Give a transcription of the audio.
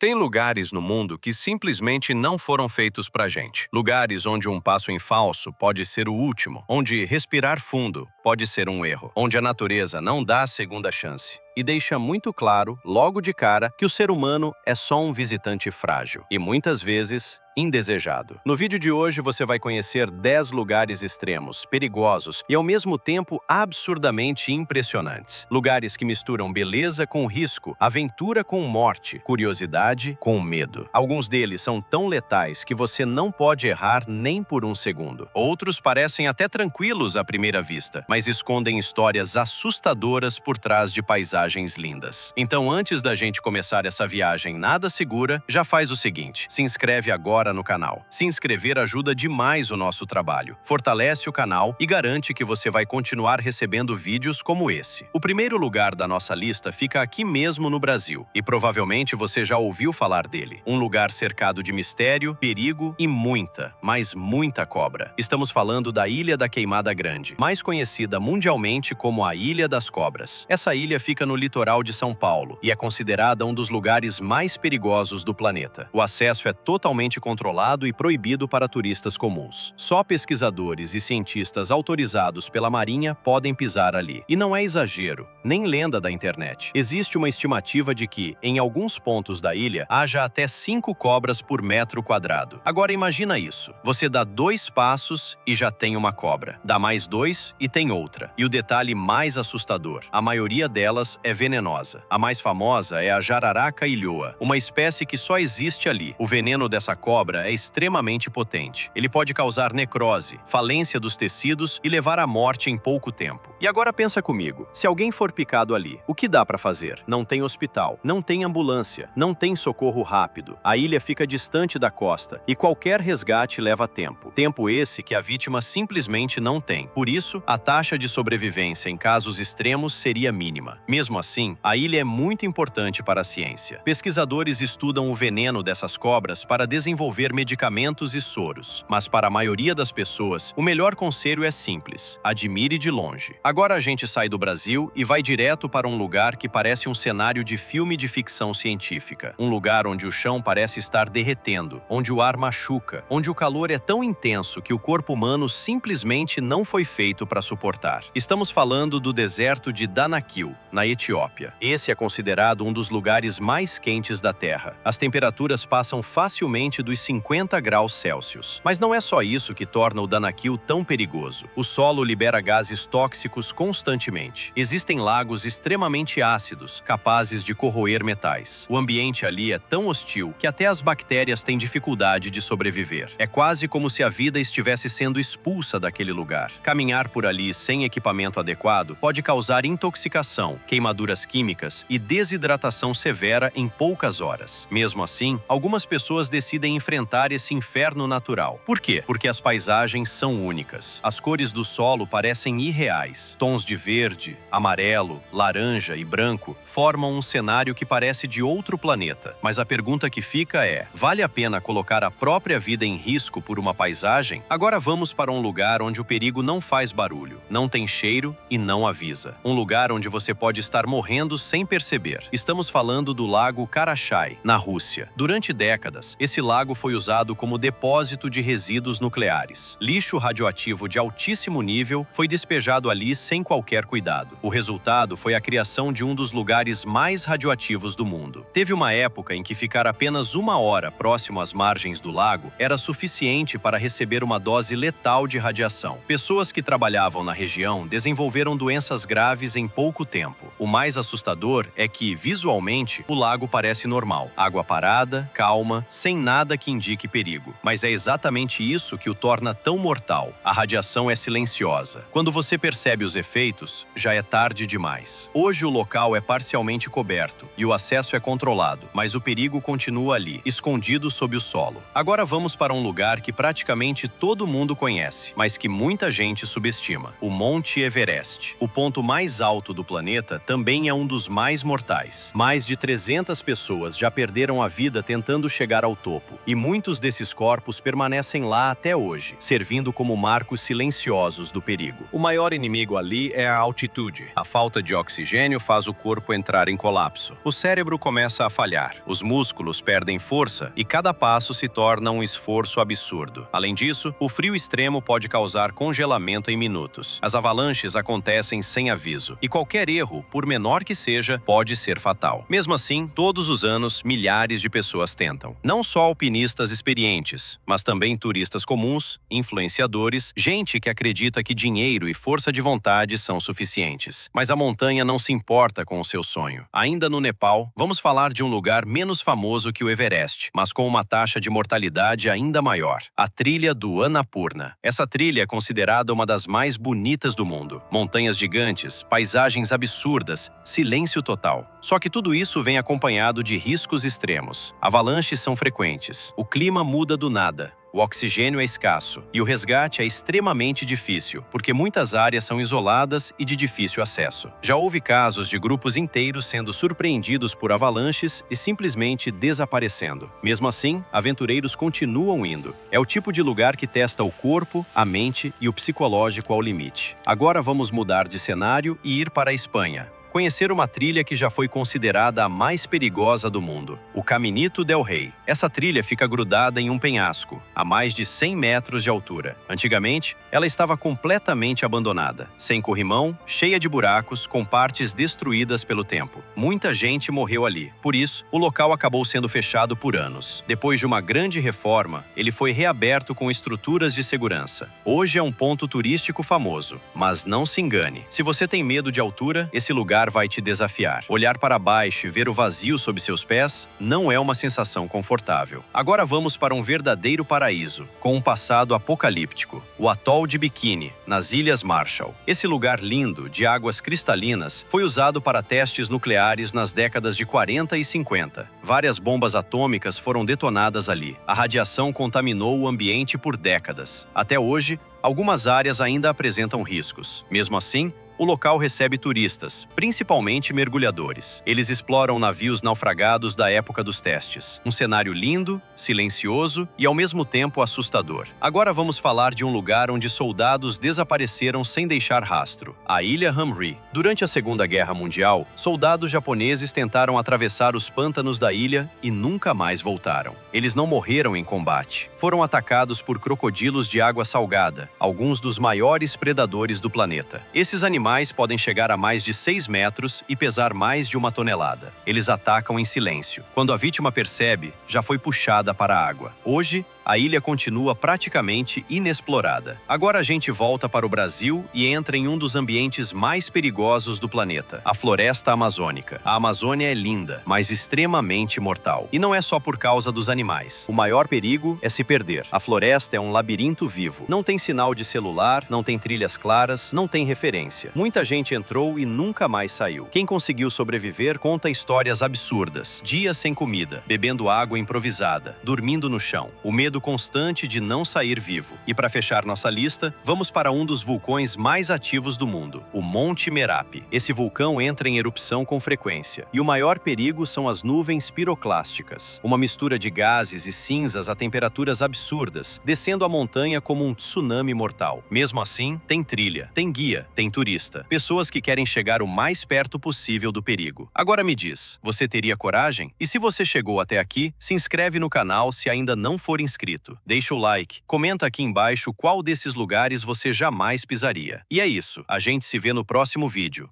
Tem lugares no mundo que simplesmente não foram feitos pra gente. Lugares onde um passo em falso pode ser o último, onde respirar fundo pode ser um erro, onde a natureza não dá a segunda chance e deixa muito claro, logo de cara, que o ser humano é só um visitante frágil e muitas vezes indesejado. No vídeo de hoje você vai conhecer 10 lugares extremos, perigosos e ao mesmo tempo absurdamente impressionantes. Lugares que misturam beleza com risco, aventura com morte, curiosidade com medo. Alguns deles são tão letais que você não pode errar nem por um segundo. Outros parecem até tranquilos à primeira vista, mas escondem histórias assustadoras por trás de paisagens lindas. Então, antes da gente começar essa viagem nada segura, já faz o seguinte: se inscreve agora no canal. Se inscrever ajuda demais o nosso trabalho, fortalece o canal e garante que você vai continuar recebendo vídeos como esse. O primeiro lugar da nossa lista fica aqui mesmo no Brasil, e provavelmente você já ouviu falar dele. Um lugar cercado de mistério, perigo e muita, mas muita cobra. Estamos falando da Ilha da Queimada Grande, mais conhecida mundialmente como a Ilha das Cobras. Essa ilha fica no litoral de São Paulo e é considerada um dos lugares mais perigosos do planeta. O acesso é totalmente controlado e proibido para turistas comuns. Só pesquisadores e cientistas autorizados pela Marinha podem pisar ali. E não é exagero, nem lenda da internet. Existe uma estimativa de que, em alguns pontos da ilha, haja até 5 cobras por metro quadrado. Agora imagina isso. Você dá 2 passos e já tem uma cobra. Dá mais 2 e tem outra. E o detalhe mais assustador: a maioria delas é venenosa. A mais famosa é a jararaca ilhoa, uma espécie que só existe ali. O veneno dessa cobra é extremamente potente. Ele pode causar necrose, falência dos tecidos e levar à morte em pouco tempo. E agora pensa comigo, se alguém for picado ali, o que dá para fazer? Não tem hospital, não tem ambulância, não tem socorro rápido. A ilha fica distante da costa e qualquer resgate leva tempo. Tempo esse que a vítima simplesmente não tem. Por isso, a taxa de sobrevivência em casos extremos seria mínima. Mesmo assim, a ilha é muito importante para a ciência. Pesquisadores estudam o veneno dessas cobras para desenvolver medicamentos e soros. Mas para a maioria das pessoas, o melhor conselho é simples: admire de longe. Agora a gente sai do Brasil e vai direto para um lugar que parece um cenário de filme de ficção científica. Um lugar onde o chão parece estar derretendo, onde o ar machuca, onde o calor é tão intenso que o corpo humano simplesmente não foi feito para suportar. Estamos falando do deserto de Danakil, na Etiópia. Esse é considerado um dos lugares mais quentes da Terra. As temperaturas passam facilmente dos 50 graus Celsius. Mas não é só isso que torna o Danakil tão perigoso. O solo libera gases tóxicos constantemente. Existem lagos extremamente ácidos, capazes de corroer metais. O ambiente ali é tão hostil que até as bactérias têm dificuldade de sobreviver. É quase como se a vida estivesse sendo expulsa daquele lugar. Caminhar por ali sem equipamento adequado pode causar intoxicação, queimaduras químicas e desidratação severa em poucas horas. Mesmo assim, algumas pessoas decidem enfrentar esse inferno natural. Por quê? Porque as paisagens são únicas. As cores do solo parecem irreais. Tons de verde, amarelo, laranja e branco formam um cenário que parece de outro planeta. Mas a pergunta que fica é: vale a pena colocar a própria vida em risco por uma paisagem? Agora vamos para um lugar onde o perigo não faz barulho, não tem cheiro e não avisa. Um lugar onde você pode estar morrendo sem perceber. Estamos falando do Lago Karachay, na Rússia. Durante décadas, esse lago foi usado como depósito de resíduos nucleares. Lixo radioativo de altíssimo nível foi despejado ali sem qualquer cuidado. O resultado foi a criação de um dos lugares mais radioativos do mundo. Teve uma época em que ficar apenas 1 hora próximo às margens do lago era suficiente para receber uma dose letal de radiação. Pessoas que trabalhavam na região desenvolveram doenças graves em pouco tempo. O mais assustador é que, visualmente, o lago parece normal. Água parada, calma, sem nada que indique perigo. Mas é exatamente isso que o torna tão mortal. A radiação é silenciosa. Quando você percebe os efeitos, já é tarde demais. Hoje o local é parcialmente coberto e o acesso é controlado, mas o perigo continua ali, escondido sob o solo. Agora vamos para um lugar que praticamente todo mundo conhece, mas que muita gente subestima: o Monte Everest. O ponto mais alto do planeta também também é um dos mais mortais. Mais de 300 pessoas já perderam a vida tentando chegar ao topo, e muitos desses corpos permanecem lá até hoje, servindo como marcos silenciosos do perigo. O maior inimigo ali é a altitude. A falta de oxigênio faz o corpo entrar em colapso. O cérebro começa a falhar, os músculos perdem força e cada passo se torna um esforço absurdo. Além disso, o frio extremo pode causar congelamento em minutos. As avalanches acontecem sem aviso, e qualquer erro, por menor que seja, pode ser fatal. Mesmo assim, todos os anos, milhares de pessoas tentam. Não só alpinistas experientes, mas também turistas comuns, influenciadores, gente que acredita que dinheiro e força de vontade são suficientes. Mas a montanha não se importa com o seu sonho. Ainda no Nepal, vamos falar de um lugar menos famoso que o Everest, mas com uma taxa de mortalidade ainda maior: a trilha do Annapurna. Essa trilha é considerada uma das mais bonitas do mundo. Montanhas gigantes, paisagens absurdas, silêncio total. Só que tudo isso vem acompanhado de riscos extremos. Avalanches são frequentes, o clima muda do nada, o oxigênio é escasso e o resgate é extremamente difícil, porque muitas áreas são isoladas e de difícil acesso. Já houve casos de grupos inteiros sendo surpreendidos por avalanches e simplesmente desaparecendo. Mesmo assim, aventureiros continuam indo. É o tipo de lugar que testa o corpo, a mente e o psicológico ao limite. Agora vamos mudar de cenário e ir para a Espanha. Conhecer uma trilha que já foi considerada a mais perigosa do mundo, o Caminito del Rei. Essa trilha fica grudada em um penhasco, a mais de 100 metros de altura. Antigamente, ela estava completamente abandonada, sem corrimão, cheia de buracos, com partes destruídas pelo tempo. Muita gente morreu ali. Por isso, o local acabou sendo fechado por anos. Depois de uma grande reforma, ele foi reaberto com estruturas de segurança. Hoje é um ponto turístico famoso, mas não se engane. Se você tem medo de altura, esse lugar vai te desafiar. Olhar para baixo e ver o vazio sob seus pés não é uma sensação confortável. Agora vamos para um verdadeiro paraíso, com um passado apocalíptico: o Atol de Bikini, nas Ilhas Marshall. Esse lugar lindo, de águas cristalinas, foi usado para testes nucleares nas décadas de 40 e 50. Várias bombas atômicas foram detonadas ali. A radiação contaminou o ambiente por décadas. Até hoje, algumas áreas ainda apresentam riscos. Mesmo assim, o local recebe turistas, principalmente mergulhadores. Eles exploram navios naufragados da época dos testes. Um cenário lindo, silencioso e ao mesmo tempo assustador. Agora vamos falar de um lugar onde soldados desapareceram sem deixar rastro: a Ilha Hamri. Durante a Segunda Guerra Mundial, soldados japoneses tentaram atravessar os pântanos da ilha e nunca mais voltaram. Eles não morreram em combate. Foram atacados por crocodilos de água salgada, alguns dos maiores predadores do planeta. Esses animais podem chegar a mais de 6 metros e pesar mais de 1 tonelada. Eles atacam em silêncio. Quando a vítima percebe, já foi puxada para a água. Hoje, a ilha continua praticamente inexplorada. Agora a gente volta para o Brasil e entra em um dos ambientes mais perigosos do planeta: a floresta amazônica. A Amazônia é linda, mas extremamente mortal. E não é só por causa dos animais. O maior perigo é se perder. A floresta é um labirinto vivo. Não tem sinal de celular, não tem trilhas claras, não tem referência. Muita gente entrou e nunca mais saiu. Quem conseguiu sobreviver conta histórias absurdas: dias sem comida, bebendo água improvisada, dormindo no chão, o medo constante de não sair vivo. E para fechar nossa lista, vamos para um dos vulcões mais ativos do mundo, o Monte Merapi. Esse vulcão entra em erupção com frequência, e o maior perigo são as nuvens piroclásticas, uma mistura de gases e cinzas a temperaturas absurdas, descendo a montanha como um tsunami mortal. Mesmo assim, tem trilha, tem guia, tem turista, pessoas que querem chegar o mais perto possível do perigo. Agora me diz, você teria coragem? E se você chegou até aqui, se inscreve no canal se ainda não for inscrito. Deixa o like, comenta aqui embaixo qual desses lugares você jamais pisaria. E é isso, a gente se vê no próximo vídeo.